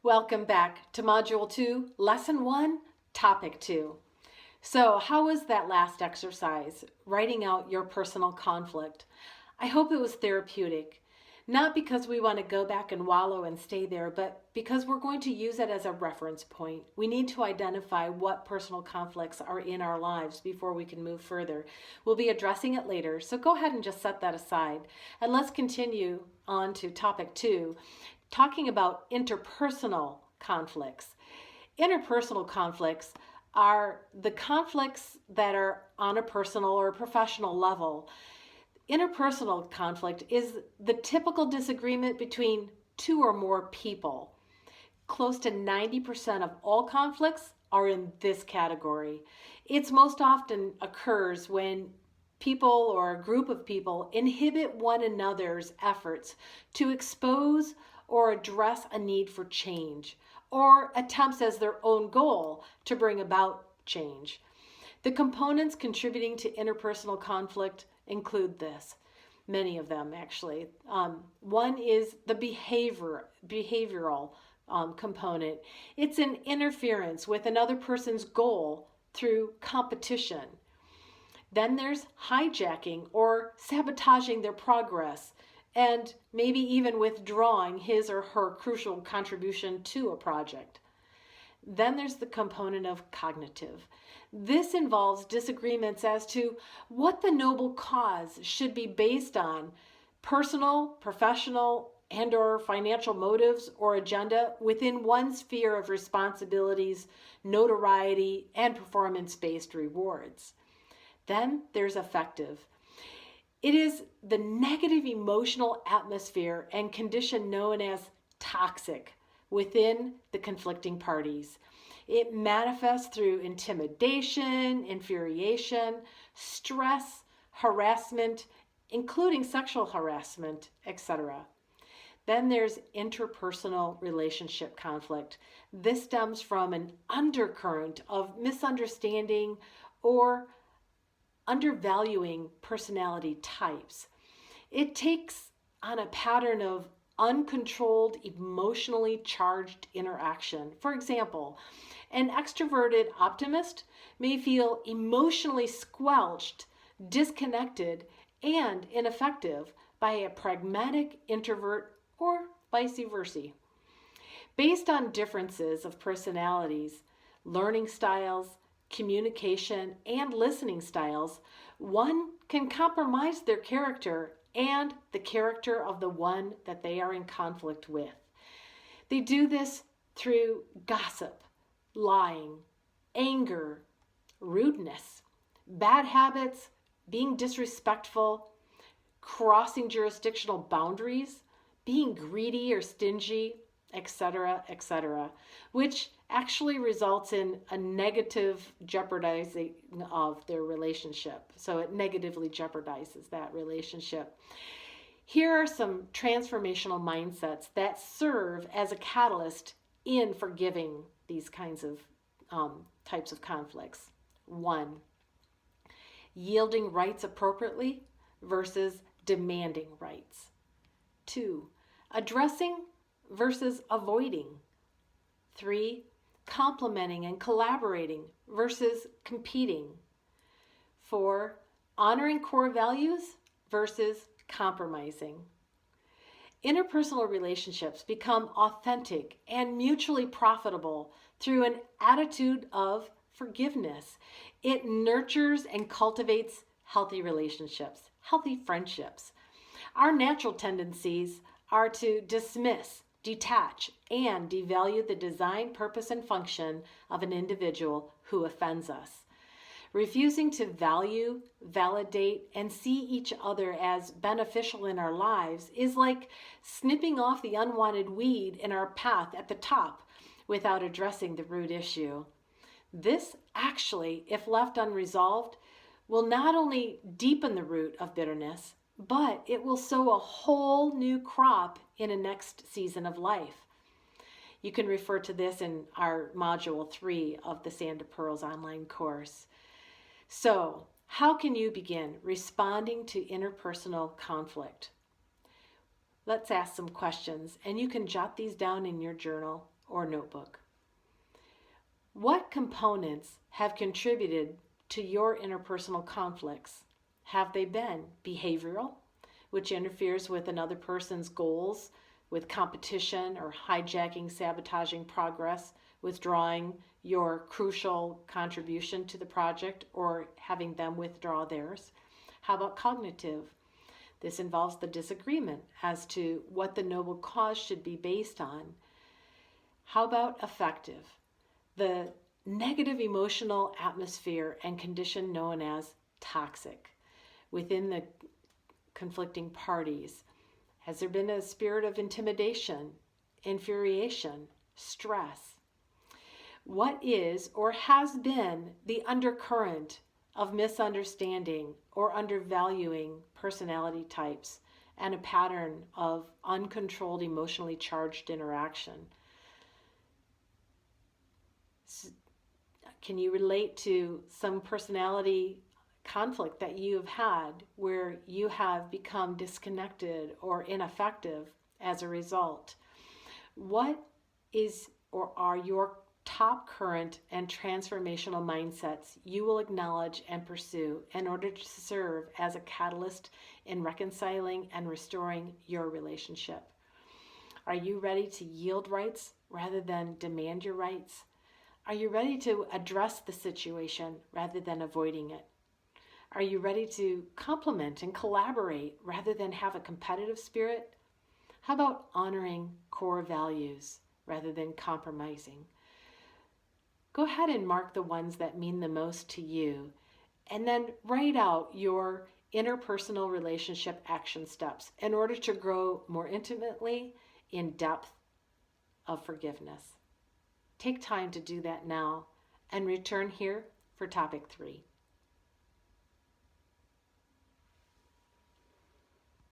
Welcome back to Module 2, Lesson 1, Topic 2. So, how was that last exercise, writing out your personal conflict? I hope it was therapeutic. Not because we want to go back and wallow and stay there, but because we're going to use it as a reference point. We need to identify what personal conflicts are in our lives before we can move further. We'll be addressing it later, so go ahead and just set that aside. And let's continue on to Topic 2, talking about interpersonal conflicts. Interpersonal conflicts are the conflicts that are on a personal or professional level. Interpersonal conflict is the typical disagreement between two or more people. Close to 90% of all conflicts are in this category. It's most often occurs when people or a group of people inhibit one another's efforts to expose or address a need for change, or attempts as their own goal to bring about change. The components contributing to interpersonal conflict include this. Many of them, actually. One is the behavioral component. It's an interference with another person's goal through competition. Then there's hijacking or sabotaging their progress, and maybe even withdrawing his or her crucial contribution to a project. Then there's the component of cognitive. This involves disagreements as to what the noble cause should be based on: personal, professional, and or financial motives or agenda within one's sphere of responsibilities, notoriety, and performance-based rewards. Then there's affective. It is the negative emotional atmosphere and condition known as toxic within the conflicting parties. It manifests through intimidation, infuriation, stress, harassment, including sexual harassment, etc. Then there's interpersonal relationship conflict. This stems from an undercurrent of misunderstanding or undervaluing personality types. It takes on a pattern of uncontrolled, emotionally charged interaction. For example, an extroverted optimist may feel emotionally squelched, disconnected, and ineffective by a pragmatic introvert, or vice versa. Based on differences of personalities, learning styles, communication, and listening styles, one can compromise their character and the character of the one that they are in conflict with. They do this through gossip, lying, anger, rudeness, bad habits, being disrespectful, crossing jurisdictional boundaries, being greedy or stingy, etc., etc., which actually results in a negative jeopardizing of their relationship. So it negatively jeopardizes that relationship. Here are some transformational mindsets that serve as a catalyst in forgiving these kinds of types of conflicts. 1, yielding rights appropriately versus demanding rights. 2, addressing versus avoiding. 3, complementing and collaborating versus competing. 4, honoring core values versus compromising. Interpersonal relationships become authentic and mutually profitable through an attitude of forgiveness. It nurtures and cultivates healthy relationships, healthy friendships. Our natural tendencies are to dismiss, detach, and devalue the design, purpose, and function of an individual who offends us. Refusing to value, validate, and see each other as beneficial in our lives is like snipping off the unwanted weed in our path at the top without addressing the root issue. This actually, if left unresolved, will not only deepen the root of bitterness, but it will sow a whole new crop in a next season of life. You can refer to this in our Module 3 of the Sand to Pearls online course. So, how can you begin responding to interpersonal conflict? Let's ask some questions, and you can jot these down in your journal or notebook. What components have contributed to your interpersonal conflicts? Have they been behavioral, which interferes with another person's goals, with competition or hijacking, sabotaging progress, withdrawing your crucial contribution to the project, or having them withdraw theirs? How about cognitive? This involves the disagreement as to what the noble cause should be based on. How about affective? The negative emotional atmosphere and condition known as toxic within the conflicting parties. Has there been a spirit of intimidation, infuriation, stress? What is or has been the undercurrent of misunderstanding or undervaluing personality types and a pattern of uncontrolled, emotionally charged interaction? Can you relate to some personality conflict that you've had where you have become disconnected or ineffective as a result? What is or are your top current and transformational mindsets you will acknowledge and pursue in order to serve as a catalyst in reconciling and restoring your relationship? Are you ready to yield rights rather than demand your rights? Are you ready to address the situation rather than avoiding it? Are you ready to complement and collaborate rather than have a competitive spirit? How about honoring core values rather than compromising? Go ahead and mark the ones that mean the most to you, and then write out your interpersonal relationship action steps in order to grow more intimately in depth of forgiveness. Take time to do that now and return here for topic 3.